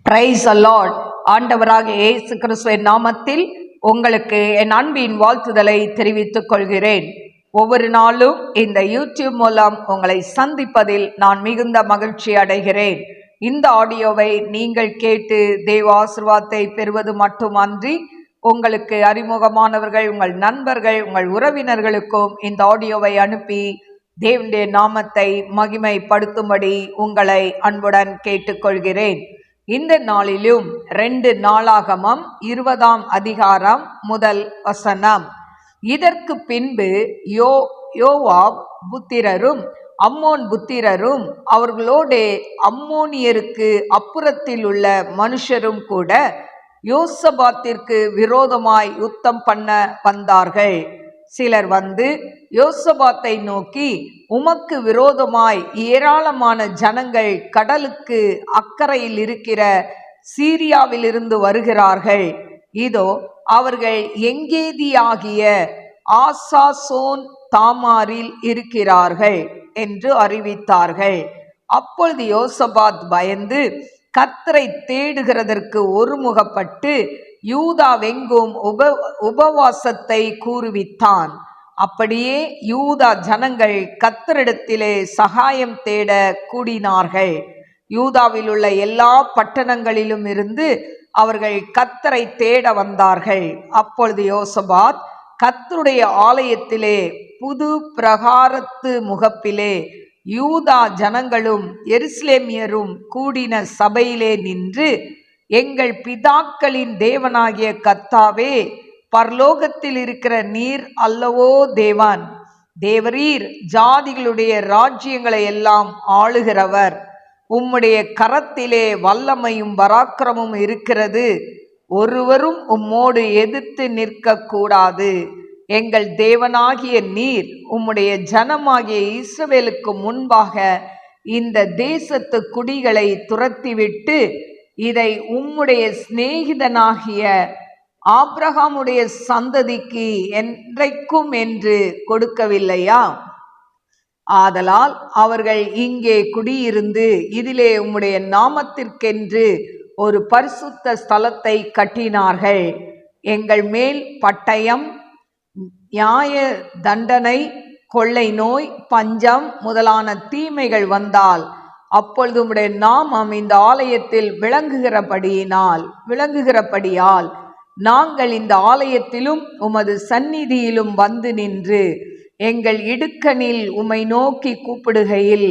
Praise the Lord. ஆண்டவராக இயேசு கிறிஸ்துவின் நாமத்தில் உங்களுக்கு என் அன்பின் வாழ்த்துதலை தெரிவித்துக் கொள்கிறேன். ஒவ்வொரு நாளும் இந்த யூடியூப் மூலம் உங்களை சந்திப்பதில் நான் மிகுந்த மகிழ்ச்சி அடைகிறேன். இந்த ஆடியோவை நீங்கள் கேட்டு தேவ ஆசீர்வாதத்தை பெறுவது மட்டுமன்றி, உங்களுக்கு அறிமுகமானவர்கள், உங்கள் நண்பர்கள், உங்கள் உறவினர்களுக்கும் இந்த ஆடியோவை அனுப்பி தேவனுடைய நாமத்தை மகிமைப்படுத்தும்படி உங்களை அன்புடன் கேட்டுக்கொள்கிறேன். இந்த நாளிலும் 2 நாளாகமம் 20ஆம் அதிகாரம் முதல் வசனம். இதற்கு பின்பு யோவாப் புத்திரரும் அம்மோன் புத்திரரும் அவர்களோடு அம்மோனியருக்கு அப்புறத்தில் உள்ள மனுஷரும் கூட யோசபாத்திற்கு விரோதமாய் யுத்தம் பண்ண வந்தார்கள். சிலர் வந்து யோசபாத்தை நோக்கி, உமக்கு விரோதமாய் ஏராளமான ஜனங்கள் கடலுக்கு அக்கறையில் இருக்கிற சீரியாவிலிருந்து வருகிறார்கள். இதோ அவர்கள் எங்கேதியாகிய ஆசாசோன் தாமாரில் இருக்கிறார்கள் என்று அறிவித்தார்கள். அப்பொழுது யோசபாத் பயந்து கர்த்தரை தேடுகிறதற்கு ஒருமுகப்பட்டு யூதாவெங்கும் உபவாசத்தை கூறுவித்தான். அப்படியே யூதா ஜனங்கள் கர்த்தரிடத்திலே சகாயம் தேட கூடினார்கள். யூதாவில் உள்ள எல்லா பட்டணங்களிலும் இருந்து அவர்கள் கர்த்தரை தேட வந்தார்கள். அப்பொழுது யோசபாத் கர்த்தருடைய ஆலயத்திலே புது பிரகாரத்து முகப்பிலே யூதா ஜனங்களும் எருசலேமியரும் கூடின சபையிலே நின்று, எங்கள் பிதாக்களின் தேவனாகிய கர்த்தாவே, பரலோகத்தில் இருக்கிற நீர் அல்லவோ தேவன், தேவரீர் ஜாதிகளுடைய ராஜ்யங்களை எல்லாம் ஆளுகிறவர், உம்முடைய கரத்திலே வல்லமையும் பராக்கிரமும் இருக்கிறது, ஒருவரும் உம்மோடு எதிர்த்து நிற்க கூடாது. எங்கள் தேவனாகிய நீர் உம்முடைய ஜனமாகிய இஸ்ரவேலுக்கு முன்பாக இந்த தேசத்து குடிகளை துரத்திவிட்டு இதை உம்முடைய சிநேகிதனாகிய ஆபிரகாமுடைய சந்ததிக்கு என்றைக்கும் என்று கொடுக்கவில்லையா? ஆதலால் அவர்கள் இங்கே குடியிருந்து இதிலே உம்முடைய நாமத்திற்கென்று ஒரு பரிசுத்த ஸ்தலத்தை கட்டினார்கள். எங்கள் மேல் பட்டயம், நியாய தண்டனை, கொள்ளை நோய், பஞ்சம் முதலான தீமைகள் வந்தால் அப்பொழுது உம்முடைய நாமம் இந்த ஆலயத்தில் விளங்குகிறபடியால் நாங்கள் இந்த ஆலயத்திலும் உமது சந்நிதியிலும் வந்து நின்று எங்கள் இடுக்கணில் உம்மை நோக்கி கூப்பிடுகையில்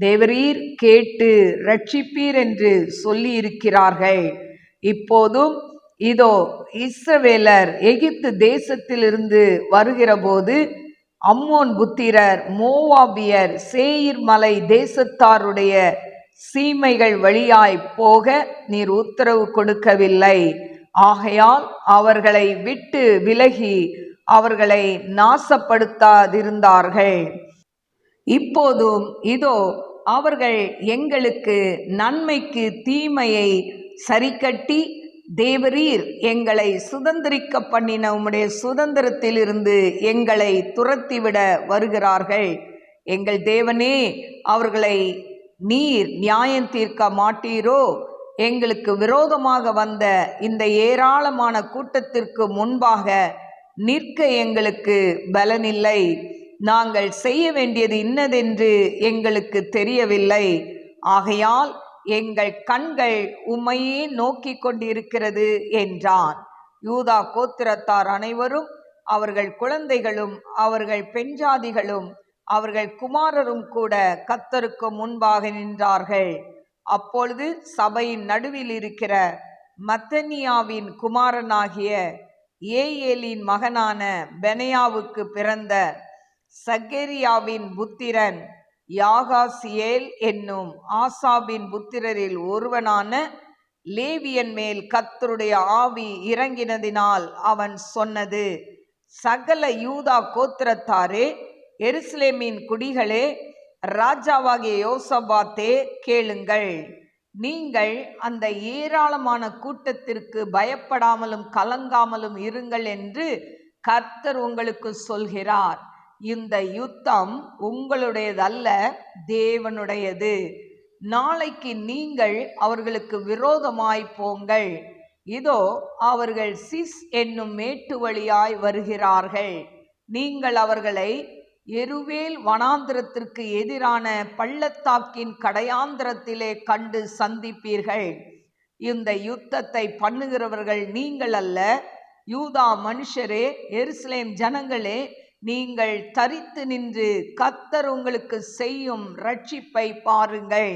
தேவரீர் கேட்டு ரட்சிப்பீர் என்று சொல்லி இருக்கிறார்கள். இப்போதும் இதோ இஸ்ரவேலர் எகிப்து தேசத்திலிருந்து வருகிற போது அம்மோன் புத்திரர், மோவாபியர், சேயீர் மலை தேசத்தாருடைய சீமைகள் வழியாய் போக நீர் உத்தரவு கொடுக்கவில்லை. ஆகையால் அவர்களை விட்டு விலகி அவர்களை நாசப்படுத்தாதிருந்தார்கள். இப்போதும் இதோ அவர்கள் எங்களுக்கு நன்மைக்கு தீமையை சரிக்கட்டி தேவரீர் எங்களை சுதந்திரிக்க பண்ணின உம்முடைய சுதந்திரத்திலிருந்து எங்களை துரத்திவிட வருகிறார்கள். எங்கள் தேவனே, அவர்களை நீர் நியாயம் தீர்க்க மாட்டீரோ? எங்களுக்கு விரோதமாக வந்த இந்த ஏராளமான கூட்டத்திற்கு முன்பாக நிற்க எங்களுக்கு பலனில்லை. நாங்கள் செய்ய வேண்டியது இன்னதென்று எங்களுக்கு தெரியவில்லை. ஆகையால் எங்கள் கண்கள் உம்மையே நோக்கி கொண்டிருக்கிறது என்றான். யூதா கோத்திரத்தார் அனைவரும், அவர்கள் குழந்தைகளும், அவர்கள் பெண்ஜாதிகளும், அவர்கள் குமாரரும் கூட கர்த்தருக்கு முன்பாக நின்றார்கள். அப்பொழுது சபையின் நடுவில் இருக்கிற மத்தனியாவின் குமாரனாகிய ஏயேலின் மகனான பெனாயாவுக்கு பிறந்த சகரியாவின் புத்திரன் யாகாசியேல் என்னும் ஆசாபின் புத்திரரில் ஒருவனான லேவியன் மேல் கர்த்தருடைய ஆவி இறங்கினதினால் அவன் சொன்னது, சகல யூதா கோத்திரத்தாரே, எருசலேமின் குடிகளே, ராஜாவாகிய யோசபாத்தே, கேளுங்கள். நீங்கள் அந்த ஏராளமான கூட்டத்திற்கு பயப்படாமலும் கலங்காமலும் இருங்கள் என்று கர்த்தர் உங்களுக்கு சொல்கிறார். இந்த யுத்தம் உங்களுடையதல்ல, தேவனுடையது. நாளைக்கு நீங்கள் அவர்களுக்கு விரோதமாய் போங்கள். இதோ அவர்கள் சிஸ் என்னும் மேட்டு வழியாய் வருகிறார்கள். நீங்கள் அவர்களை எருவேல் வனாந்திரத்திற்கு எதிரான பள்ளத்தாக்கின் கடையாந்திரத்திலே கண்டு சந்திப்பீர்கள். இந்த யுத்தத்தை பண்ணுகிறவர்கள் நீங்கள் அல்ல, யூதா மனுஷரே, எருசலேம் ஜனங்களே, நீங்கள் தரித்து நின்று கர்த்தர் உங்களுக்கு செய்யும் ரட்சிப்பை பாருங்கள்.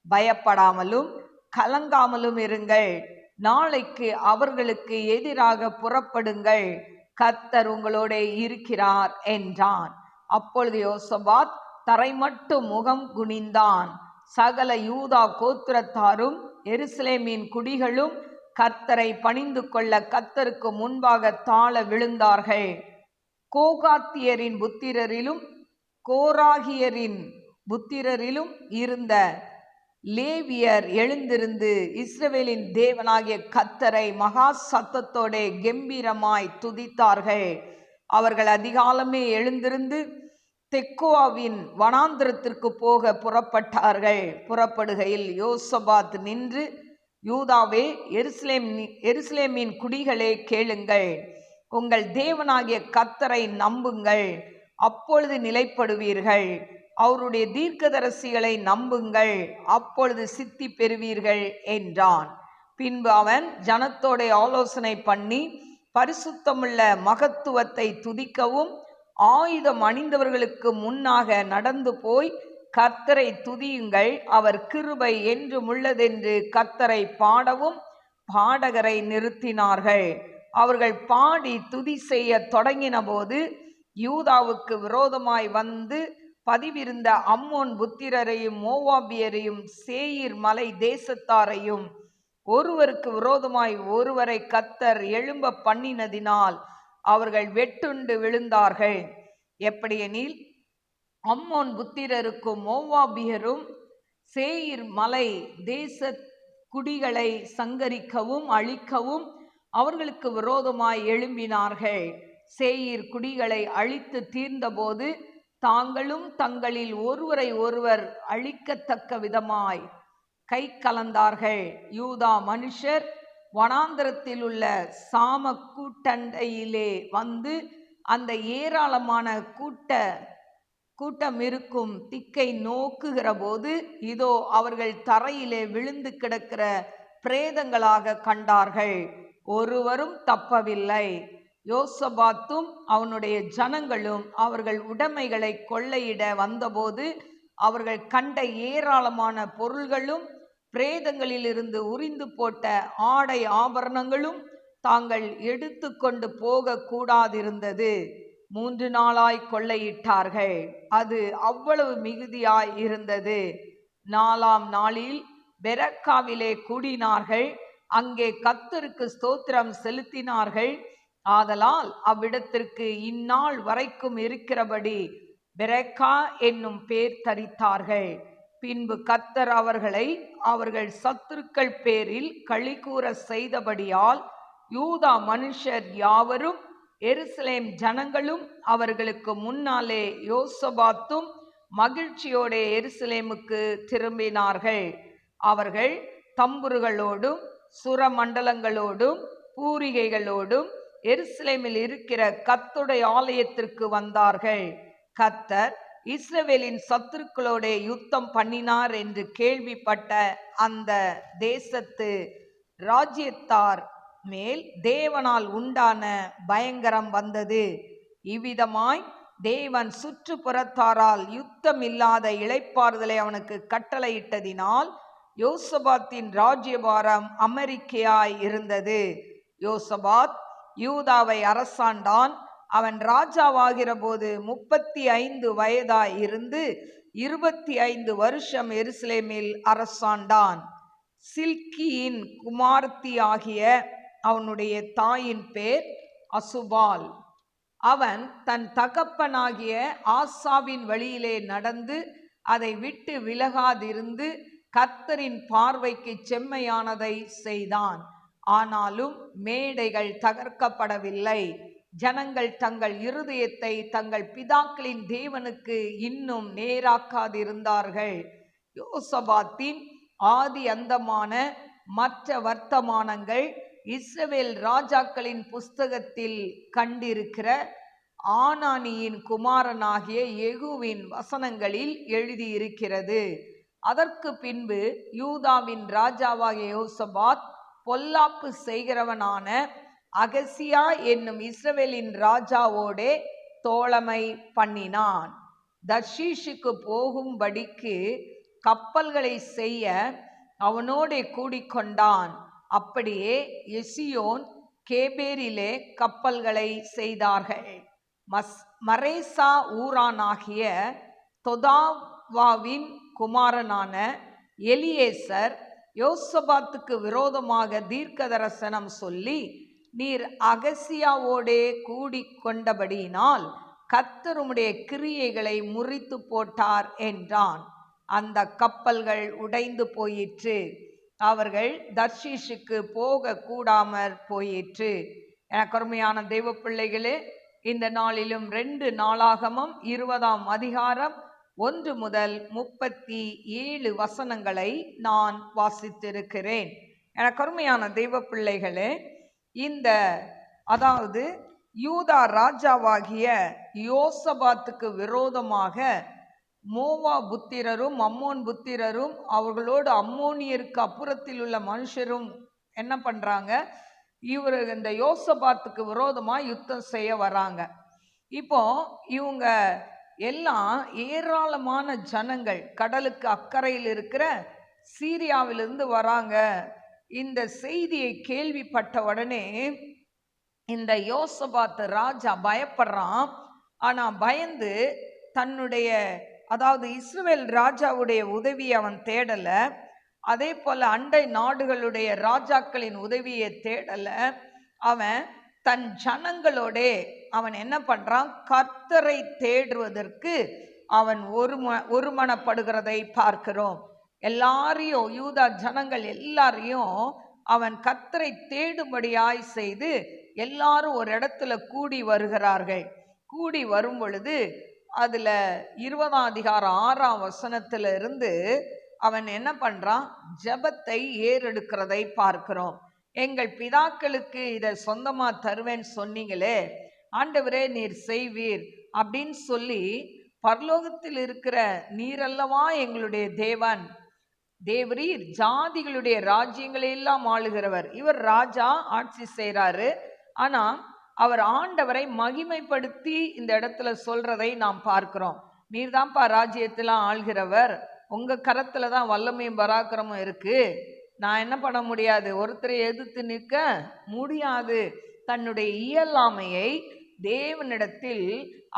பயப்படாமலும் கலங்காமலும் இருங்கள். நாளைக்கு அவர்களுக்கு எதிராக புறப்படுங்கள். கர்த்தர் உங்களோட இருக்கிறார் என்றான். அப்பொழுது யோசபாத் தரை மட்டும் முகம் குனிந்தான். சகல யூதா கோத்திரத்தாரும் எருசலேமின் குடிகளும் கர்த்தரை பணிந்து கொள்ள கர்த்தருக்கு முன்பாக தாழ விழுந்தார்கள். கோகாத்தியரின் புத்திரரிலும் கோராகியரின் புத்திரரிலும் இருந்த லேவியர் எழுந்திருந்து இஸ்ரவேலின் தேவனாகிய கர்த்தரை மகா சத்தத்தோட கம்பீரமாய் துதித்தார்கள். அவர்கள் அதிகாலமே எழுந்திருந்து தெக்கோவாவின் வனாந்திரத்திற்கு போக புறப்பட்டார்கள். புறப்படுகையில் யோசபாத் நின்று, யூதாவே, எருசலேமின் குடிகளே, கேளுங்கள். உங்கள் தேவனாகிய கர்த்தரை நம்புங்கள், அப்பொழுது நிலைப்படுவீர்கள். அவருடைய தீர்க்கதரிசிகளை நம்புங்கள், அப்பொழுது சித்தி பெறுவீர்கள் என்றான். பின்பு அவன் ஜனத்தோட ஆலோசனை பண்ணி பரிசுத்தமுள்ள மகத்துவத்தை துதிக்கவும் ஆயுதம் அணிந்தவர்களுக்கு முன்னாக நடந்து போய், கர்த்தரை துதியுங்கள், அவர் கிருபை என்றும் உள்ளதென்று கர்த்தரை பாடவும் பாடகரை நிறுத்தினார்கள். அவர்கள் பாடி துதி செய்ய தொடங்கின போது யூதாவுக்கு விரோதமாய் வந்து பதிவிருந்த அம்மோன் புத்திரரையும் மோவாபியரையும் சேயீர் மலை தேசத்தாரையும் ஒருவருக்கு விரோதமாய் ஒருவரை கர்த்தர் எழும்ப பண்ணினதினால் அவர்கள் வெட்டுண்டு விழுந்தார்கள். எப்படியெனில், அம்மோன் புத்திரருக்கும் மோவாபியரும் சேயீர் மலை தேச குடிகளை சங்கரிக்கவும் அழிக்கவும் அவர்களுக்கு விரோதமாய் எழும்பினார்கள். சேயீர் குடிகளை அழித்து தீர்ந்தபோது தாங்களும் தங்களில் ஒருவரை ஒருவர் அழிக்கத்தக்க விதமாய் கை கலந்தார்கள். யூதா மனுஷர் வனாந்திரத்தில் உள்ள சாம கூட்டண்டையிலே வந்து அந்த ஏராளமான கூட்டம் இருக்கும் திக்கை நோக்குகிற போது, இதோ அவர்கள் தரையிலே விழுந்து கிடக்கிற பிரேதங்களாக கண்டார்கள். ஒருவரும் தப்பவில்லை. யோசபாத்தும் அவனுடைய ஜனங்களும் அவர்கள் உடைமைகளை கொள்ளையிட வந்தபோது அவர்கள் கண்ட ஏராளமான பொருள்களும் பிரேதங்களிலிருந்து உரிந்து போட்ட ஆடை ஆபரணங்களும் தாங்கள் எடுத்து கொண்டு போக கூடாதிருந்தது. 3 நாளாய் கொள்ளையிட்டார்கள். அது அவ்வளவு மிகுதியாய் இருந்தது. 4ஆம் நாளில் பெரக்காவிலே கூடினார்கள். அங்கே கர்த்தருக்கு ஸ்தோத்திரம் செலுத்தினார்கள். ஆதலால் அவ்விடத்திற்கு இந்நாள் வரைக்கும் இருக்கிறபடி பெரக்கா என்னும் பேர் தரித்தார்கள். பின்பு கர்த்தர் அவர்களை அவர்கள் சத்துருக்கள் பேரில் களிகூற செய்தபடியால் யூதா மனுஷர் யாவரும் எருசலேம் ஜனங்களும் அவர்களுக்கு முன்னாலே யோசபாத்தும் மகிழ்ச்சியோட எருசலேமுக்கு திரும்பினார்கள். அவர்கள் தம்புருகளோடும் சுரமண்டலங்களோடும் பூரிகைகளோடும் எருசலேமில் இருக்கிற கர்த்தருடைய ஆலயத்திற்கு வந்தார்கள். கர்த்தர் இஸ்ரவேலின் சத்துருக்களோட யுத்தம் பண்ணினார் என்று கேள்விப்பட்ட அந்த தேசத்து ராஜ்யத்தார் மேல் தேவனால் உண்டான பயங்கரம் வந்தது. இவ்விதமாய் தேவன் சுற்றுப்புறத்தாரால் யுத்தம் இல்லாத இளைப்பாறுதலை அவனுக்கு கட்டளையிட்டதினால் யோசபாத்தின் ராஜ்யபாரம் அமெரிக்கையாய் இருந்தது. யோசபாத் யூதாவை அரசாண்டான். அவன் ராஜாவாகிற போது 35 வயதாய் இருந்து 25 வருஷம் எருசலேமில் அரசாண்டான். சில்கியின் குமாரத்தியாகிய அவனுடைய தாயின் பேர் அசுபால். அவன் தன் தகப்பனாகிய ஆசாவின் வழியிலே நடந்து அதை விட்டு விலகாதிருந்து கர்த்தரின் பார்வைக்கு செம்மையானதை செய்தான். ஆனாலும் மேடைகள் தகர்க்கப்படவில்லை. ஜனங்கள் தங்கள் இருதயத்தை தங்கள் பிதாக்களின் தேவனுக்கு இன்னும் நேராக்காதிருந்தார்கள். யோசபாத்தின் ஆதி அந்தமான மற்ற வர்த்தமானங்கள் இஸ்ரவேல் ராஜாக்களின் புஸ்தகத்தில் கண்டிருக்கிற ஆனானியின் குமாரனாகிய யெகூவின் வசனங்களில் எழுதியிருக்கிறது. அதற்கு பின்பு யூதாவின் ராஜாவாகிய யோசபாத் பொல்லாப்பு செய்கிறவனான அகசியா என்னும் இஸ்ரவேலின் ராஜாவோடே தோழமை பண்ணினான். தர்ஷீஷுக்கு போகும்படிக்கு கப்பல்களை செய்ய அவனோடே கூடிக்கொண்டான். அப்படியே எசியோன் கேபேரிலே கப்பல்களை செய்தார்கள். மரேசா ஊரானாகிய தொதாவாவின் குமாரனான எலியேசர் யோசபாத்துக்கு விரோதமாக தீர்க்க தரிசனம் சொல்லி, நீர் அகசியாவோடே கூடி கொண்டபடியினால் கர்த்தர் உம்முடைய கிரியைகளை முறித்து போட்டார் என்றான். அந்த கப்பல்கள் உடைந்து போயிற்று. அவர்கள் தர்ஷீஷுக்கு போக கூடாமற் போயிற்று. எனக்கு அருமையான தெய்வ பிள்ளைகளே, இந்த நாளிலும் 2 நாளாகமம் 20ஆம் அதிகாரம் 1 முதல் 37 வசனங்களை நான் வாசித்திருக்கிறேன். எனக்கு அருமையான தெய்வ பிள்ளைகளே, அதாவது யூதா ராஜாவாகிய யோசபாத்துக்கு விரோதமாக மோவா புத்திரரும் அம்மோன் புத்திரரும் அவர்களோடு அம்மோனியருக்கு அப்புறத்தில் உள்ள மனுஷரும் என்ன பண்றாங்க, இந்த யோசபாத்துக்கு விரோதமா யுத்தம் செய்ய வராங்க. இப்போ இவங்க எல்லாம் ஏராளமான ஜனங்கள் கடலுக்கு அக்கறையில் இருக்கிற சீரியாவிலிருந்து வராங்க. இந்த செய்தியை கேள்விப்பட்ட உடனே இந்த யோசபாத் ராஜா பயப்படுறான். ஆனா பயந்து தன்னுடைய, அதாவது இஸ்ரவேல் ராஜாவுடைய உதவியை அவன் தேடல, அதே போல அண்டை நாடுகளுடைய ராஜாக்களின் உதவியை தேடல. அவன் தன் ஜனங்களோடே அவன் என்ன பண்றான், கர்த்தரை தேடுவதற்கு அவன் ஒருமனப்படுகிறதை பார்க்கிறோம். எல்லாரையும், யூதா ஜனங்கள் எல்லாரையும் அவன் கர்த்தரை தேடும்படியாய் செய்து எல்லாரும் ஒரு இடத்துல கூடி வருகிறார்கள். கூடி வரும் பொழுது அதுல 20ஆம் அதிகாரம் 6ஆம் வசனத்துல இருந்து அவன் என்ன பண்றான், ஜெபத்தை ஏறெடுக்கிறதை பார்க்கிறோம். எங்கள் பிதாக்களுக்கு இதை சொந்தமா தருவேன்னு சொன்னீங்களே, ஆண்டவரே நீர் செய்வீர் அப்படின்னு சொல்லி, பரலோகத்தில் இருக்கிற நீரல்லவா எங்களுடைய தேவன், தேவரீர் ஜாதிகளுடைய ராஜ்யங்களை எல்லாம் ஆளுகிறவர். இவர் ராஜா ஆட்சி செய்கிறாரு. ஆனா அவர் ஆண்டவரை மகிமைப்படுத்தி இந்த இடத்துல சொல்றதை நாம் பார்க்கிறோம். நீர் தான்ப்பா ராஜ்யத்தெல்லாம் ஆள்கிறவர், உங்க கரத்துல தான் வல்லமையும் பராக்கிரமும் இருக்கு, நான் என்ன பண்ண முடியாது, ஒருத்தரை எதிர்த்து நிற்க முடியாது. தன்னுடைய இயலாமையை தேவனிடத்தில்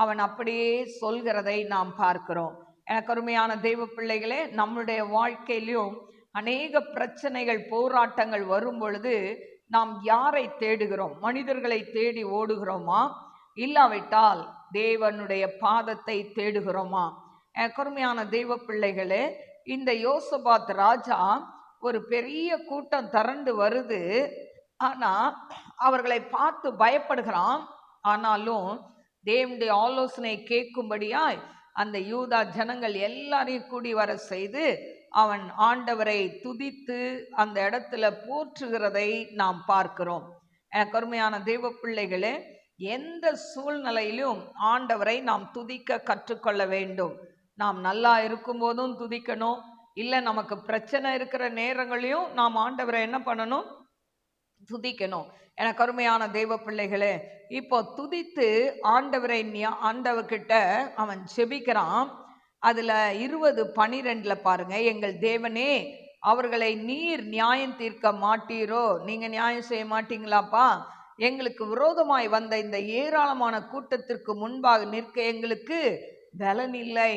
அவன் அப்படியே சொல்கிறதை நாம் பார்க்கிறோம். எனக்கு அருமையான தெய்வ பிள்ளைகளே, நம்முடைய வாழ்க்கையிலும் அநேக பிரச்சனைகள் போராட்டங்கள் வரும் பொழுது நாம் யாரை தேடுகிறோம்? மனிதர்களை தேடி ஓடுகிறோமா, இல்லாவிட்டால் தேவனுடைய பாதத்தை தேடுகிறோமா? கருமையான தெய்வ பிள்ளைகளே, இந்த யோசபாத் ராஜா ஒரு பெரிய கூட்டம் திரண்டு வருது. ஆனா அவர்களை பார்த்து பயப்படுகிறான். ஆனாலும் தேவனுடைய ஆலோசனை கேட்கும்படியாய் அந்த யூதா ஜனங்கள் எல்லாரையும் கூடி வர செய்து அவன் ஆண்டவரை துதித்து அந்த இடத்துல போற்றுகிறதை நாம் பார்க்கிறோம். கருமையான தெய்வ பிள்ளைகளே, எந்த சூழ்நிலையிலும் ஆண்டவரை நாம் துதிக்க கற்றுக்கொள்ள வேண்டும். நாம் நல்லா இருக்கும் போதும் துதிக்கணும், இல்லை நமக்கு பிரச்சனை இருக்கிற நேரங்களையும் நாம் ஆண்டவரை என்ன பண்ணணும், துதிக்கணும். எனக்கு அருமையான தெய்வ பிள்ளைகளே, இப்போ துதித்து ஆண்டவர்கிட்ட அவன் செபிக்கிறான். அதுல 20:12 பாருங்க, எங்கள் தேவனே அவர்களை நீர் நியாயம் தீர்க்க மாட்டீரோ, நீங்க நியாயம் செய்ய மாட்டீங்களாப்பா, எங்களுக்கு விரோதமாய் வந்த இந்த ஏராளமான கூட்டத்திற்கு முன்பாக நிற்க எங்களுக்கு பலன் இல்லை.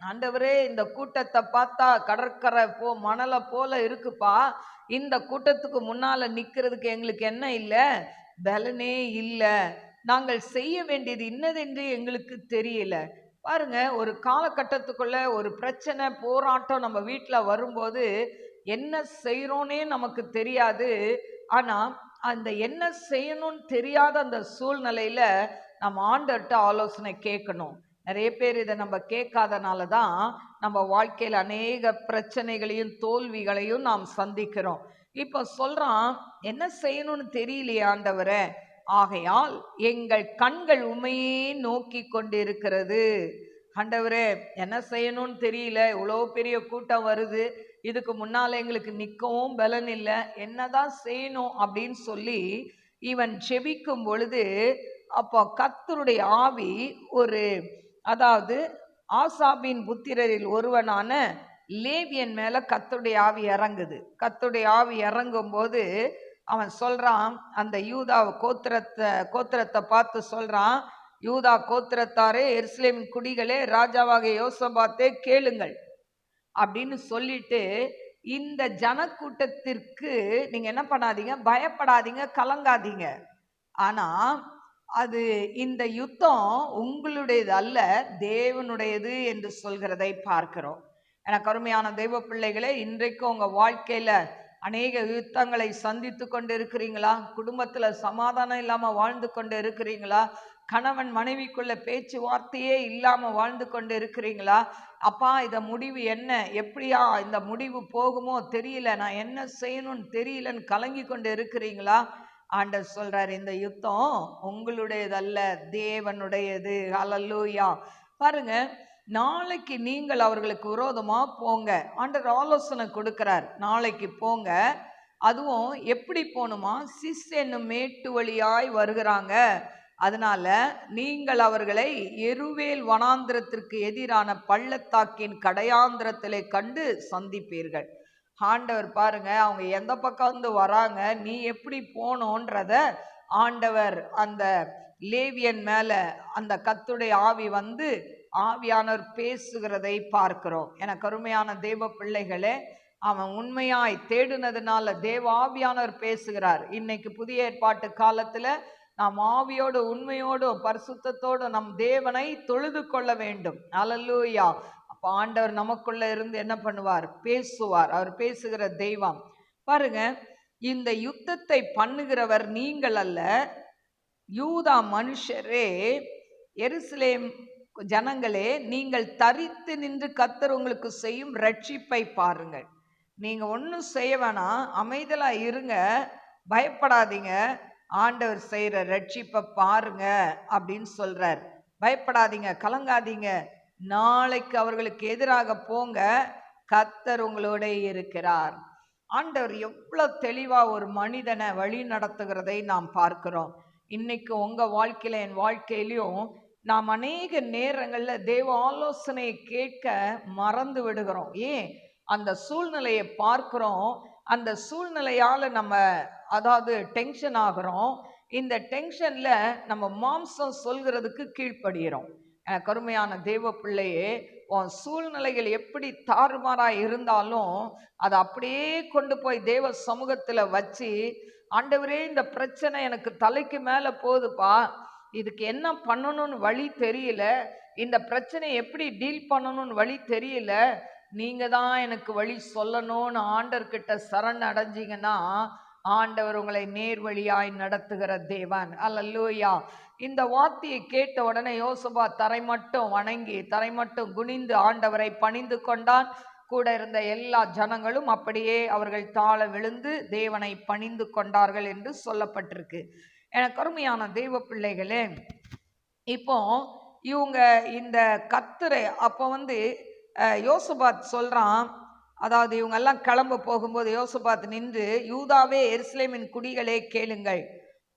ஆண்டவரே, இந்த கூட்டத்தை பார்த்தா கடற்கரை மணலை போல இருக்குப்பா, இந்த கூட்டத்துக்கு முன்னால நிக்கிறதுக்கு எங்களுக்கு என்ன இல்லை, பலனே இல்லை, நாங்கள் செய்ய வேண்டியது இன்னதென்று எங்களுக்கு தெரியல. பாருங்க, ஒரு காலகட்டத்துக்குள்ள ஒரு பிரச்சனை போராட்டம் நம்ம வீட்டில் வரும்போது என்ன செய்யறோன்னே நமக்கு தெரியாது. ஆனா அந்த என்ன செய்யணும்னு தெரியாத அந்த சூழ்நிலையில நம்ம ஆண்டவர்கிட்ட ஆலோசனை கேட்கணும். நிறைய பேர் இதை நம்ம கேட்காதனால தான் நம்ம வாழ்க்கையில் அநேக பிரச்சனைகளையும் தோல்விகளையும் நாம் சந்திக்கிறோம். இப்ப சொல்றான், என்ன செய்யணும்னு தெரியலையே ஆண்டவரே, ஆகையால் எங்கள் கண்கள் உண்மையே நோக்கி கொண்டிருக்கிறது. ஆண்டவரே, என்ன செய்யணும்னு தெரியல, இவ்வளோ பெரிய கூட்டம் வருது, இதுக்கு முன்னால எங்களுக்கு நிற்கவும் பலன் இல்லை, என்னதான் செய்யணும் அப்படின்னு சொல்லி இவன் செபிக்கும் பொழுது, அப்போ கர்த்தருடைய ஆவி ஒரு, அதாவது ஆசாபின் புத்திரரில் ஒருவனான லேவியன் மேல கர்த்தருடைய ஆவி இறங்குது. கர்த்தருடைய ஆவி இறங்கும் போது அவன் சொல்றான், அந்த யூதா கோத்திரத்தை பார்த்து சொல்றான், யூதா கோத்திரத்தாரே, எருசலேம் குடிகளே, ராஜாவாக யோசபாத்தே கேளுங்கள் அப்படின்னு சொல்லிட்டு, இந்த ஜனக்கூட்டத்திற்கு நீங்க என்ன பண்ணாதீங்க, பயப்படாதீங்க, கலங்காதீங்க. ஆனா அது இந்த யுத்தம் உங்களுடையது அல்ல, தேவனுடையது என்று சொல்கிறதை பார்க்கிறோம். எனக்கு அருமையான தெய்வ பிள்ளைகளே, இன்றைக்கும் உங்க வாழ்க்கையில அநேக யுத்தங்களை சந்தித்து கொண்டு இருக்கிறீங்களா? குடும்பத்துல சமாதானம் இல்லாம வாழ்ந்து கொண்டு இருக்கிறீங்களா? கணவன் மனைவிக்குள்ள பேச்சுவார்த்தையே இல்லாம வாழ்ந்து கொண்டு இருக்கிறீங்களா? அப்பா, இத முடிவு என்ன, எப்படியா இந்த முடிவு போகுமோ தெரியல, நான் என்ன செய்யணும்னு தெரியலன்னு கலங்கி கொண்டு இருக்கிறீங்களா? ஆண்டவர் சொல்றார், இந்த யுத்தம் உங்களுடையதல்ல, தேவனுடையது. ஹல்லேலூயா. பாருங்க, நாளைக்கு நீங்கள் அவர்களுக்கு விரோதமா போங்க. ஆண்டவர் ஆலோசனை கொடுக்கிறார், நாளைக்கு போங்க. அதுவும் எப்படி போகணுமா? சிஸ் என்னும் மேட்டு வழியாய் வருகிறாங்க, அதனால நீங்கள் அவர்களை எருவேல் வனாந்திரத்திற்கு எதிரான பள்ளத்தாக்கின் கடையாந்திரத்திலே கண்டு சந்திப்பீர்கள். ஆண்டவர் பாருங்க, அவங்க எந்த பக்கம் வந்து வராங்க, நீ எப்படி போனோன்றத ஆண்டவர் அந்த லேவியன் மேல அந்த கர்த்தருடைய ஆவி வந்து ஆவியானவர் பேசுகிறதை பார்க்கிறோம். எனக்கு அருமையான தேவ பிள்ளைகளே, அவன் உண்மையாய் தேடுனதுனால தேவ ஆவியானவர் பேசுகிறார். இன்னைக்கு புதிய ஏற்பாட்டு காலத்துல நாம் ஆவியோடு உண்மையோடு பரிசுத்தத்தோடு நம் தேவனை தொழுது கொள்ள வேண்டும். அல்லேலூயா. அப்ப ஆண்டவர் நமக்குள்ள இருந்து என்ன பண்ணுவார்? பேசுவார். அவர் பேசுகிற தெய்வம். பாருங்க, இந்த யுத்தத்தை பண்ணுகிறவர் நீங்கள் அல்ல, யூதா மனுஷரே, எருசலேம் ஜனங்களே, நீங்கள் தரித்து நின்று கர்த்தர் உங்களுக்கு செய்யும் ரட்சிப்பை பாருங்கள். நீங்க ஒன்றும் செய்ய வேணாம், அமைதலா இருங்க, பயப்படாதீங்க, ஆண்டவர் செய்யற ரட்சிப்பை பாருங்க அப்படின்னு சொல்றார். பயப்படாதீங்க, கலங்காதீங்க, நாளைக்கு அவர்களுக்கு எதிராக போங்க, கர்த்தர் உங்களோட இருக்கிறார். ஆண்டவர் எவ்வளவு தெளிவா ஒரு மனிதனை வழி நடத்துகிறதை நாம் பார்க்கிறோம். இன்னைக்கு உங்க வாழ்க்கையில, என் வாழ்க்கையிலையும் நாம் அநேக நேரங்கள்ல தேவ ஆலோசனையை கேட்க மறந்து விடுகிறோம். ஏன்? அந்த சூழ்நிலையை பார்க்கிறோம், அந்த சூழ்நிலையால நம்ம அதாவது டென்ஷன் ஆகிறோம். இந்த டென்ஷன்ல நம்ம மாம்சம் சொல்கிறதுக்கு கீழ்ப்படுகிறோம். கருமையான தேவ பிள்ளையே, உன் சூழ்நிலைகள் எப்படி தாறுமாறா இருந்தாலும் அதை அப்படியே கொண்டு போய் தேவ சமூகத்துல வச்சு, ஆண்டவரே, இந்த பிரச்சனை எனக்கு தலைக்கு மேல போகுதுப்பா, இதுக்கு என்ன பண்ணணும்னு வழி தெரியல, இந்த பிரச்சனை எப்படி டீல் பண்ணணும்னு வழி தெரியல, நீங்க தான் எனக்கு வழி சொல்லணும்னு ஆண்டவர்கிட்ட சரண் அடைஞ்சிங்கன்னா ஆண்டவர் உங்களை நேர் வழியாய் நடத்துகிற தேவன். அல்லேலூயா. இந்த வார்த்தையை கேட்ட உடனே யோசபா தரை மட்டும் வணங்கி, தரை மட்டும் குனிந்து ஆண்டவரை பணிந்து கொண்டான். கூட இருந்த எல்லா ஜனங்களும் அப்படியே அவர்கள் தாழ விழுந்து தேவனை பணிந்து கொண்டார்கள் என்று சொல்லப்பட்டிருக்கு. எனக்கு அருமையான தெய்வ பிள்ளைகளே, இப்போ இவங்க இந்த கர்த்தரை அப்போ வந்து யோசபாத் சொல்றான், அதாவது இவங்க எல்லாம் கிளம்ப போகும்போது யோசபாத் நின்று, யூதாவே, எருசலேமின் குடிகளே கேளுங்கள்,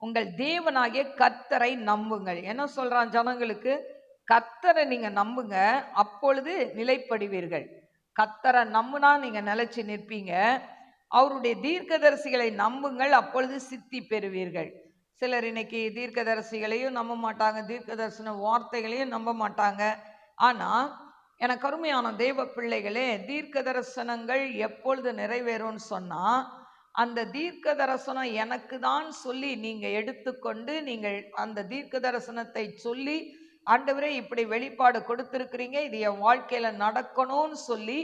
உங்கள் தேவனாகிய கர்த்தரை நம்புங்கள். என்ன சொல்றான் ஜனங்களுக்கு? கர்த்தரை நீங்க நம்புங்க, அப்பொழுது நிலைப்படுவீர்கள். கர்த்தரை நம்புனா நீங்க நிலைச்சு நிற்பீங்க. அவருடைய தீர்க்கதரிசிகளை நம்புங்கள், அப்பொழுது சித்தி பெறுவீர்கள். சிலர் இன்னைக்கு தீர்க்கதரிசிகளையும் நம்ப மாட்டாங்க, தீர்க்க தரிசன வார்த்தைகளையும் நம்ப மாட்டாங்க. ஆனா எனக்கு அருமையான தேவ பிள்ளைகளே, தீர்க்க தரிசனங்கள் எப்பொழுது நிறைவேறும்னு சொன்னா, அந்த தீர்க்க தரிசனம் எனக்கு தான் சொல்லி நீங்க எடுத்துக்கொண்டு, நீங்கள் அந்த தீர்க்க தரிசனத்தை சொல்லி, ஆண்டவரே இப்படி வெளிப்பாடு கொடுத்திருக்கிறீங்க, இது என் வாழ்க்கையில நடக்கணும்னு சொல்லி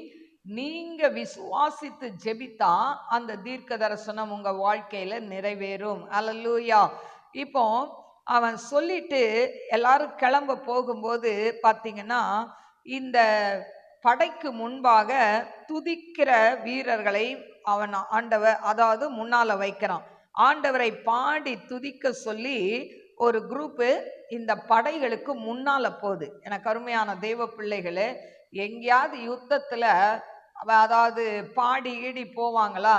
நீங்க விசுவாசித்து ஜெபித்தா அந்த தீர்க்க தரிசனம் உங்க வாழ்க்கையில நிறைவேறும். அல்லேலூயா. இப்போ அவன் சொல்லிட்டு எல்லாரும் கிளம்ப போகும்போது பார்த்தீங்கன்னா, இந்த படைக்கு முன்பாக துதிக்கிற வீரர்களை அவன் ஆண்டவர் அதாவது முன்னால வைக்கிறான். ஆண்டவரை பாடி துதிக்க சொல்லி ஒரு குரூப்பு இந்த படைகளுக்கு முன்னால போகுது. எனக்கு அருமையான தெய்வ பிள்ளைகளே, எங்கேயாவது யுத்தத்துல அதாவது பாடி ஈடி போவாங்களா?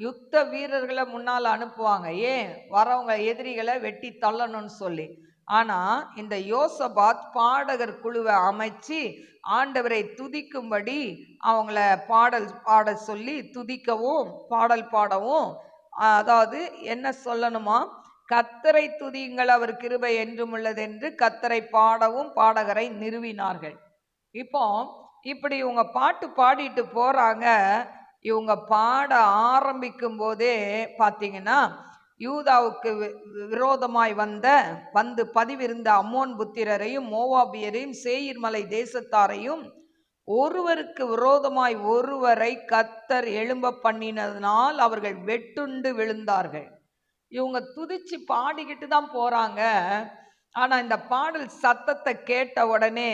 யுத்த வீரர்களை முன்னால அனுப்புவாங்க. ஏன்? வரவங்க எதிரிகளை வெட்டி தள்ளணும்னு சொல்லி. ஆனா இந்த யோசபாத் பாடகர் குழுவை அமைச்சு ஆண்டவரை துதிக்கும்படி அவங்கள பாடல் பாட சொல்லி துதிக்கவும் பாடல் பாடவும், அதாவது என்ன சொல்லணுமா? கர்த்தரை துதியுங்கள், அவர் கிருபை என்றும் உள்ளது என்று கர்த்தரை பாடவும் பாடகரை நிறுவினார்கள். இப்போ இப்படி இவங்க பாட்டு பாடிட்டு போறாங்க. இவங்க பாட ஆரம்பிக்கும் போதே பார்த்தீங்கன்னா, யூதாவுக்கு விரோதமாய் வந்து பதிவிருந்த அம்மோன் புத்திரரையும் மோவாபியரையும் சேயீர் மலை தேசத்தாரையும் ஒருவருக்கு விரோதமாய் ஒருவரை கர்த்தர் எழும்ப பண்ணினதினால் அவர்கள் வெட்டுண்டு விழுந்தார்கள். இவங்க துதிச்சு பாடிக்கிட்டு தான் போறாங்க. ஆனா இந்த பாடல் சத்தத்தை கேட்ட உடனே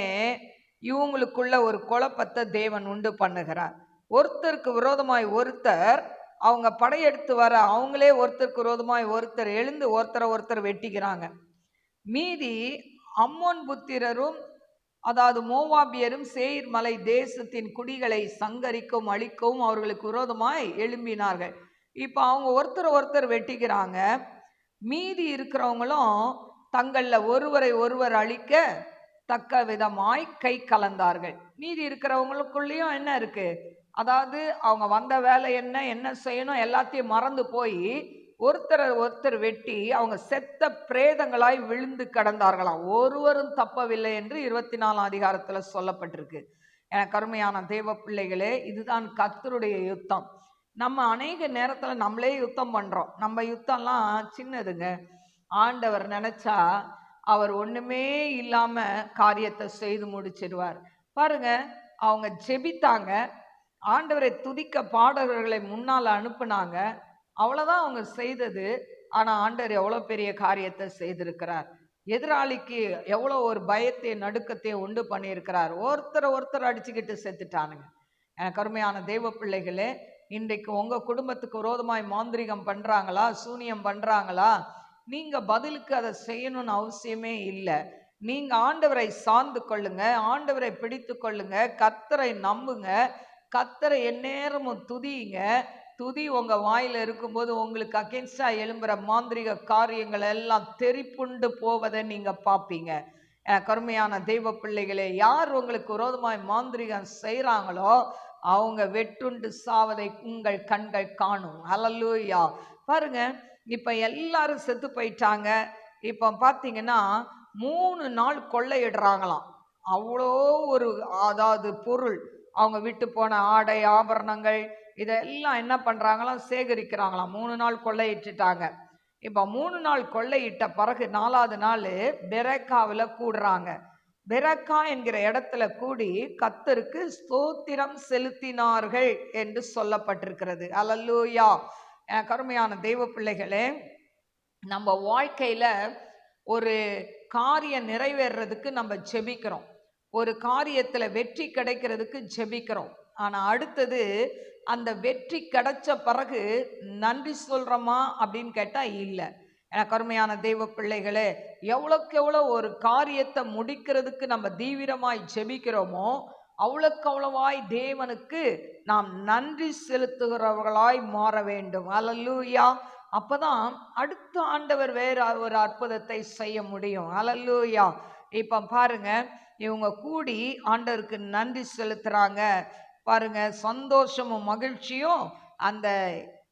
இவங்களுக்குள்ள ஒரு குழப்பத்தை தேவன் உண்டு பண்ணுகிறார். ஒருத்தருக்கு விரோதமாய் ஒருத்தர், அவங்க படையெடுத்து வர அவங்களே ஒருத்தருக்கு விரோதமாய் ஒருத்தர் எழுந்து ஒருத்தரை வெட்டிக்கிறாங்க. மீதி அம்மோன் புத்திரரும் அதாவது மோவாபியரும் சேயீர் மலை தேசத்தின் குடிகளை சங்கரிக்கவும் அழிக்கவும் அவர்களுக்கு விரோதமாய் எழும்பினார்கள். இப்போ அவங்க ஒருத்தர் வெட்டிக்கிறாங்க. மீதி இருக்கிறவங்களும் தங்களில் ஒருவரை ஒருவர் அழிக்க தக்க விதமாய் கை கலந்தார்கள். மீதி இருக்கிறவங்களுக்குள்ளேயும் என்ன இருக்கு? அதாவது அவங்க வந்த வேலை என்ன செய்யணும் எல்லாத்தையும் மறந்து போய் ஒருத்தர் வெட்டி அவங்க செத்த பிரேதங்களாய் விழுந்து கிடந்தார்களாம். ஒருவரும் தப்பவில்லை என்று 24ஆம் அதிகாரத்துல சொல்லப்பட்டிருக்கு. எனக்கு அருமையான தேவ பிள்ளைகளே, இதுதான் கர்த்தருடைய யுத்தம். நம்ம அநேக நேரத்துல நம்மளே யுத்தம் பண்றோம். நம்ம யுத்தம்லாம் சின்னதுங்க. ஆண்டவர் நினைச்சா அவர் ஒண்ணுமே இல்லாம காரியத்தை செய்து முடிச்சிடுவார். பாருங்க, அவங்க ஜெபித்தாங்க, ஆண்டவரை துதிக்க பாடகர்களை முன்னால அனுப்புனாங்க, அவ்வளவுதான் அவங்க செய்தது. ஆனா ஆண்டவர் எவ்வளவு பெரிய காரியத்தை செய்திருக்கிறார். எதிராளிக்கு எவ்வளவு ஒரு பயத்தை நடுக்கத்தை உண்டு பண்ணியிருக்கிறார். ஒருத்தர் அடிச்சுக்கிட்டு செத்துட்டானுங்க. எனக்கு அருமையான தெய்வ பிள்ளைகளே, இன்றைக்கு உங்க குடும்பத்துக்கு விரோதமாய் மாந்திரிகம் பண்றாங்களா, சூனியம் பண்றாங்களா? நீங்க பதிலுக்கு அதை செய்யணும்னு அவசியமே இல்லை. நீங்க ஆண்டவரை சார்ந்து கொள்ளுங்க, ஆண்டவரை பிடித்து கொள்ளுங்க, கர்த்தரை நம்புங்க, கர்த்தரை எந்நேரமும் துதியுங்க. துதி உங்க வாயில இருக்கும்போது உங்களுக்கு அகேன்ஸ்டா எழும்புற மாந்திரிக காரியங்கள் எல்லாம் தெரிப்புண்டு போவதை நீங்க பார்ப்பீங்க. கருமையான தெய்வ பிள்ளைகளே, யார் உங்களுக்கு விரோதமாய் மாந்திரிகம் செய்யறாங்களோ அவங்க வெட்டுண்டு சாவதை உங்கள் கண்கள் காணும். ஹல்லேலூயா. பாருங்க, இப்ப எல்லாரும் செத்து போயிட்டாங்க. இப்ப பாத்தீங்கன்னா 3 நாள் கொள்ளையிடுறாங்களாம். அவ்வளோ ஒரு அதாவது பொருள், அவங்க விட்டு போன ஆடை ஆபரணங்கள் இதெல்லாம் என்ன பண்றாங்களாம், சேகரிக்கிறாங்களாம். 3 நாள் கொள்ளையிட்டுட்டாங்க. இப்ப 3 நாள் கொள்ளையிட்ட பிறகு 4வது நாள் பெரக்காவில் கூடுறாங்க. பெரக்கா என்கிற இடத்துல கூடி கர்த்தருக்கு ஸ்தோத்திரம் செலுத்தினார்கள் என்று சொல்லப்பட்டிருக்கிறது. அல்லேலூயா. கருமையான தெய்வ பிள்ளைகளே, நம்ம வாழ்க்கையில ஒரு காரியம் நிறைவேறதுக்கு நம்ம ஜெபிக்கிறோம், ஒரு காரியத்துல வெற்றி கிடைக்கிறதுக்கு ஜெபிக்கிறோம். ஆனா அடுத்தது அந்த வெற்றி கிடைச்ச பிறகு நன்றி சொல்றோமா அப்படின்னு கேட்டா இல்லை. எனக்கு அருமையான தெய்வ பிள்ளைகளே, எவ்வளோக்கு எவ்வளோ ஒரு காரியத்தை முடிக்கிறதுக்கு நம்ம தீவிரமாய் ஜெபிக்கிறோமோ அவ்வளோக்கு அவ்வளவாய் தேவனுக்கு நாம் நன்றி செலுத்துகிறவர்களாய் மாற வேண்டும். அல்லேலூயா. அப்பதான் அடுத்த ஆண்டவர் வேற ஒரு அற்புதத்தை செய்ய முடியும். அல்லேலூயா. இப்ப பாருங்க, இவங்க கூடி ஆண்டவருக்கு நன்றி செலுத்துறாங்க. பாருங்க, சந்தோஷமும் மகிழ்ச்சியும் அந்த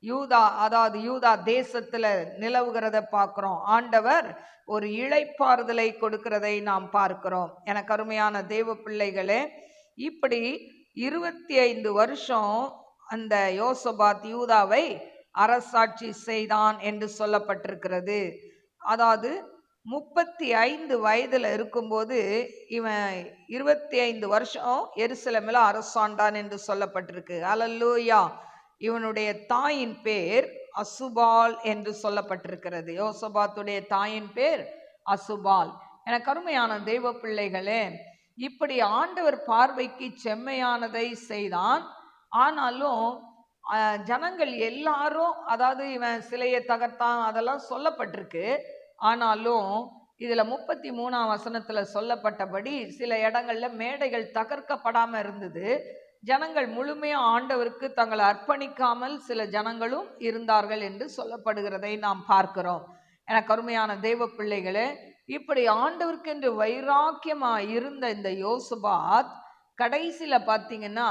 யூதா அதாவது யூதா தேசத்துல நிலவுகிறத பார்க்கிறோம். ஆண்டவர் ஒரு இளைப்பாறுதலை கொடுக்கிறதை நாம் பார்க்கிறோம். எனக்கு அருமையான தேவ பிள்ளைகளே, இப்படி 25 வருஷம் அந்த யோசபாத் யூதாவை அரசாட்சி செய்தான் என்று சொல்லப்பட்டிருக்கிறது. அதாவது 35 வயதுல இருக்கும்போது இவன் 25 வருஷம் எருசலேமில் அரசாண்டான் என்று சொல்லப்பட்டிருக்கு. அல்லேலூயா. இவனுடைய தாயின் பேர் அசுபால் என்று சொல்லப்பட்டிருக்கிறது. யோசபாத்துடைய தாயின் பேர் அசுபால். எனக்கு அருமையான தெய்வ பிள்ளைகளே, இப்படி ஆண்டவர் பார்வைக்கு செம்மையானதை செய்தான். ஆனாலும் ஜனங்கள் எல்லாரும், அதாவது இவன் சிலையை தகர்த்தான் அதெல்லாம் சொல்லப்பட்டிருக்கு. ஆனாலும் இதுல 33ஆம் வசனத்துல சொல்லப்பட்டபடி சில இடங்கள்ல மேடைகள் தகர்க்கப்படாம இருந்தது. ஜனங்கள் முழுமையா ஆண்டவருக்கு தங்களை அர்ப்பணிக்காமல் சில ஜனங்களும் இருந்தார்கள் என்று சொல்லப்படுகிறதை நாம் பார்க்கிறோம். எனக்கு அருமையான தெய்வ பிள்ளைகளே, இப்படி ஆண்டவருக்கு என்று வைராக்கியமா இருந்த இந்த யோசபாத் கடைசியில பார்த்தீங்கன்னா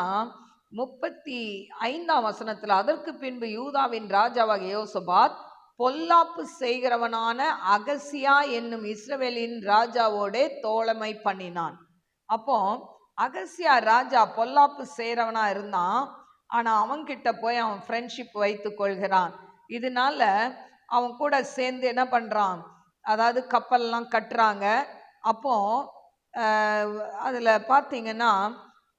35ஆம் வசனத்துல, அதற்கு பின்பு யூதாவின் ராஜாவாகிய யோசபாத் பொல்லாப்பு செய்கிறவனான அகசியா என்னும் இஸ்ரவேலின் ராஜாவோட தோழமை பண்ணினான். அப்போ அகசியா ராஜா பொல்லாப்பு செய்கிறவனா இருந்தான். ஆனா அவன்கிட்ட போய் அவன் ஃப்ரெண்ட்ஷிப் வைத்து கொள்கிறான். இதனால அவன் கூட சேர்ந்து என்ன பண்றான், அதாவது கப்பல்லாம் கட்டுறாங்க. அப்போ அதுல பார்த்தீங்கன்னா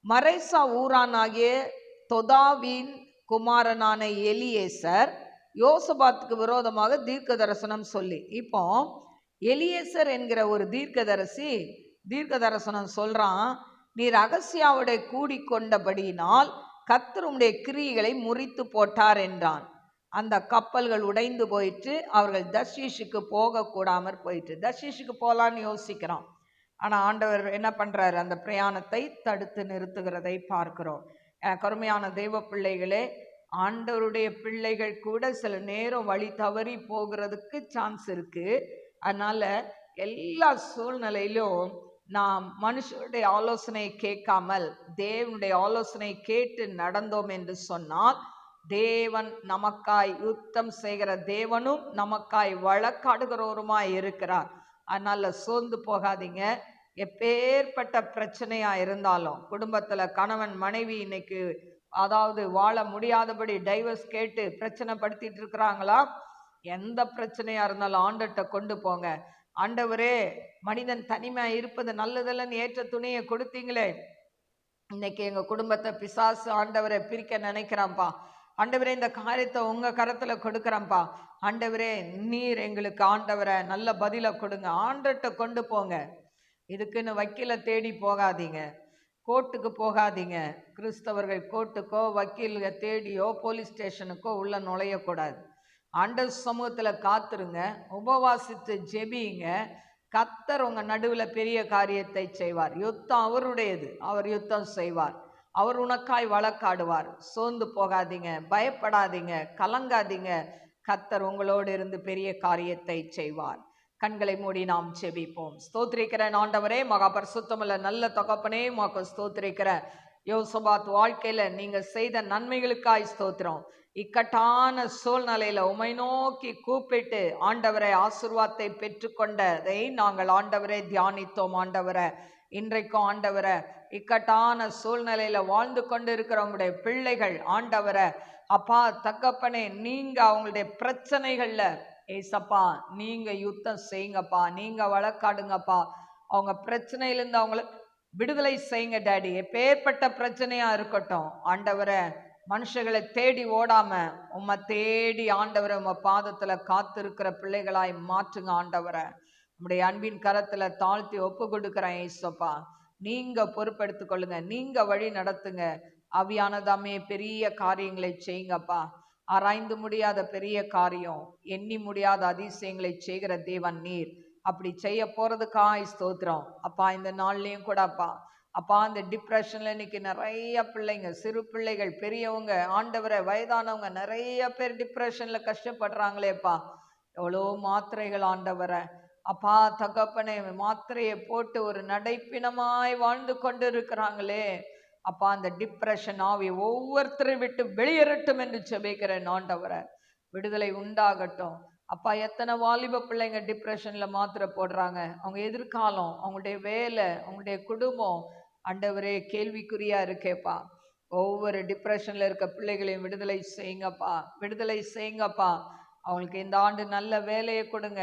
மரேசா ஊரானாகிய தொதாவின் குமாரனான எலியேசர் யோசபாத்துக்கு விரோதமாக தீர்க்க தரிசனம் சொல்லி, இப்போ எலியேசர் என்கிற ஒரு தீர்க்கதரிசி தீர்க்க தரிசனம் சொல்றான், நீர் அகசியாவுடைய கூடிக்கொண்டபடியினால் கர்த்தர் உம்முடைய கிரியைகளை முறித்து போட்டார் என்றான். அந்த கப்பல்கள் உடைந்து போயிட்டு அவர்கள் தர்ஷீஷுக்கு போக கூடாமற் போயிட்டு, தர்ஷீஷுக்கு போகலான்னு யோசிக்கிறான். ஆனா ஆண்டவர் என்ன பண்றாரு, அந்த பிரயாணத்தை தடுத்து நிறுத்துகிறதை பார்க்கிறோம். கருமையான தெய்வ பிள்ளைகளே, ஆண்டவருடைய பிள்ளைகள் கூட சில நேரம் வழி தவறி போகிறதுக்கு சான்ஸ் இருக்கு. அதனால எல்லா சூழ்நிலையிலும் நாம் மனுஷருடைய ஆலோசனை கேட்காமல் தேவனுடைய ஆலோசனை கேட்டு நடந்தோம் என்று சொன்னால், தேவன் நமக்காய் யுத்தம் செய்கிற தேவனும் நமக்காய் வழக்காடுகிறவருமாய் இருக்கிறார். அதனால சோர்ந்து போகாதீங்க. எப்பேற்பட்ட பிரச்சனையா இருந்தாலும், குடும்பத்துல கணவன் மனைவி இன்னைக்கு அதாவது வாழ முடியாதபடி டைவர்ஸ் கேட்டு பிரச்சனை படுத்திட்டு இருக்கிறாங்களா, எந்த பிரச்சனையா இருந்தாலும் ஆண்டவர்கிட்ட கொண்டு போங்க. ஆண்டவரே, மனிதன் தனிமையா இருப்பது நல்லதில்லைன்னு ஏற்ற துணையை கொடுத்தீங்களே, இன்னைக்கு எங்க குடும்பத்தை பிசாசு ஆண்டவரை பிரிக்க நினைக்கிறான்ப்பா. ஆண்டவரே, இந்த காரியத்தை உங்க கரத்துல கொடுக்குறேன்ப்பா. ஆண்டவரே, நீர் எங்களுக்கு ஆண்டவரை நல்ல பதில கொடுங்க. ஆண்டவர்கிட்ட கொண்டு போங்க. இதுக்குன்னு வக்கீல தேடி போகாதீங்க, கோர்ட்டுக்கு போகாதீங்க. கிறிஸ்தவர்கள் கோர்ட்டுக்கோ வக்கீல தேடியோ போலீஸ் ஸ்டேஷனுக்கோ உள்ள நுழையக்கூடாது. ஆண்டவர் சமூகத்துல காத்துருங்க, உபவாசித்து ஜெபிங்க. கர்த்தர் உங்க நடுவுல பெரிய காரியத்தை செய்வார். யுத்தம் அவருடையது, அவர் யுத்தம் செய்வார். அவர் உனக்காய் வழக்காடுவார். சோர்ந்து போகாதீங்க, பயப்படாதீங்க, கலங்காதீங்க. கர்த்தர் உங்களோடு இருந்து பெரிய காரியத்தை செய்வார். கண்களை மூடி நாம் செபிப்போம். ஸ்தோத்திரிக்கிறேன் ஆண்டவரே, மகா பரிசுத்தமுள்ள நல்ல தகப்பனே, உமக்கு ஸ்தோத்திரிக்கிறேன். யோசபாத் வாழ்க்கையில நீங்க செய்த நன்மைகளுக்காய் ஸ்தோத்திரம். இக்கட்டான சூழ்நிலையில உமை நோக்கி கூப்பிட்டு ஆண்டவரை ஆசீர்வாதத்தை பெற்றுக்கொண்டதை நாங்கள் ஆண்டவரை தியானித்தோம். ஆண்டவரை, இன்றைக்கும் ஆண்டவரை இக்கட்டான சூழ்நிலையில வாழ்ந்து கொண்டு இருக்கிற உங்களுடைய பிள்ளைகள் ஆண்டவரை, அப்பா தகப்பனே, நீங்க அவங்களுடைய பிரச்சனைகள்ல ஏசப்பா நீங்க யுத்தம் செய்யுங்கப்பா, நீங்க வழக்காடுங்கப்பா. அவங்க பிரச்சனையிலிருந்து அவங்கள விடுதலை செய்யுங்க டாடி. எப்பேற்பட்ட பிரச்சனையா இருக்கட்டும் ஆண்டவரை, மனுஷர்களை தேடி ஓடாம உம்மை தேடி ஆண்டவரை உம்ம பாதத்துல காத்திருக்கிற பிள்ளைகளாய் மாற்றுங்க ஆண்டவரை. நம்முடைய அன்பின் கரத்துல தாழ்த்தி ஒப்பு கொடுக்கிறேன் ஏசப்பா. நீங்க பொறுப்பெடுத்துக் கொள்ளுங்க, நீங்க வழி நடத்துங்க. ஆவியானதாமே பெரிய காரியங்களை செய்யுங்கப்பா. ஆராய்ந்து முடியாத பெரிய காரியம், எண்ணி முடியாத அதிசயங்களை செய்கிற தேவன் நீர். அப்படி செய்ய போறதுக்காய் ஸ்தோத்திரம் அப்பா. இந்த நாள்லயும் கூட அப்பா, அப்பா இந்த டிப்ரெஷன்ல இன்னைக்கு நிறைய பிள்ளைங்க, சிறு பிள்ளைகள், பெரியவங்க ஆண்டவரை, வயதானவங்க நிறைய பேர் டிப்ரெஷன்ல கஷ்டப்படுறாங்களேப்பா. எவ்வளோ மாத்திரைகள் ஆண்டவரை, அப்பா தகப்பனே, மாத்திரையை போட்டு ஒரு நடைப்பினமாய் வாழ்ந்து கொண்டு இருக்கிறாங்களே அப்பா. அந்த டிப்ரெஷன் ஆவி ஒவ்வொருத்தரை விட்டு வெளியேறட்டும் என்று ஜெபிக்கிறேன் ஆண்டவரை. விடுதலை உண்டாகட்டும் அப்பா. எத்தனை வாலிப பிள்ளைங்க டிப்ரெஷன்ல மாத்திரை போடுறாங்க. அவங்க எதிர்காலம், அவங்களுடைய வேலை, அவங்களுடைய குடும்பம் ஆண்டவரே கேள்விக்குறியா இருக்கேப்பா. ஒவ்வொரு டிப்ரெஷன்ல இருக்க பிள்ளைகளையும் விடுதலை செய்யுங்கப்பா, விடுதலை செய்யுங்கப்பா. அவங்களுக்கு இந்த ஆண்டு நல்ல வேலையை கொடுங்க,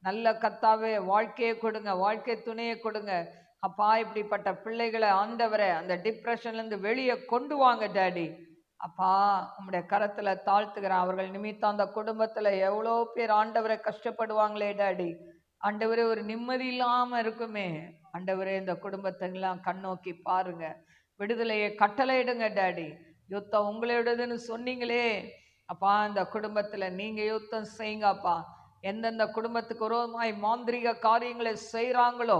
நல்ல கர்த்தாவே வாழ்க்கையை கொடுங்க, வாழ்க்கை துணையை கொடுங்க அப்பா. இப்படிப்பட்ட பிள்ளைகளை ஆண்டவரை அந்த டிப்ரெஷன்ல இருந்து வெளியே கொண்டு வாங்க டாடி. அப்பா உங்களுடைய கரத்துல தாழ்த்துக்கிறேன். அவர்கள் நிமித்தம் அந்த குடும்பத்துல எவ்வளோ பேர் ஆண்டவரை கஷ்டப்படுவாங்களே டாடி. ஆண்டவரே ஒரு நிம்மதி இல்லாம இருக்குமே, ஆண்டவரே இந்த குடும்பத்தையெல்லாம் கண்ணோக்கி பாருங்க, விடுதலையை கட்டளையிடுங்க டாடி. யுத்தம் உங்களோடதுன்னு சொன்னீங்களே அப்பா, இந்த குடும்பத்துல நீங்க யுத்தம் செய்யுங்க அப்பா. எந்தெந்த குடும்பத்துக்கு விரோதமாய் மாந்திரிக காரியங்களை செய்யறாங்களோ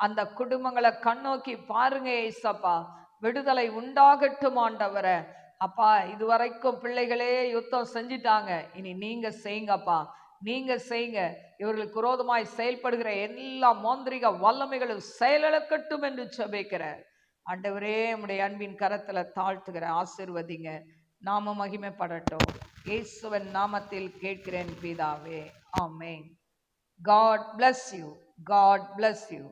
அந்த குடும்பங்களை கண்ணோக்கி பாருங்க ஏசப்பா. விடுதலை உண்டாகட்டும் ஆண்டவரே. அப்பா, இதுவரைக்கும் பிள்ளைகளே யுத்தம் செஞ்சிட்டாங்க, இனி நீங்க செய்யுங்கப்பா, நீங்க செய்யுங்க. இவர்களுக்கு விரோதமாய் செயல்படுகிற எல்லா மாந்திரிக வல்லமைகளும் செயலிழக்கட்டும் என்று ஜெபிக்கிற ஆண்டவரே, உம்முடைய அன்பின் கரத்துல தாழ்த்துகிற, ஆசீர்வதிங்க, நாம மகிமைப்படட்டும். இயேசுவின் நாமத்தில் கேட்கிறேன் பிதாவே, ஆமென். God bless you. God bless you.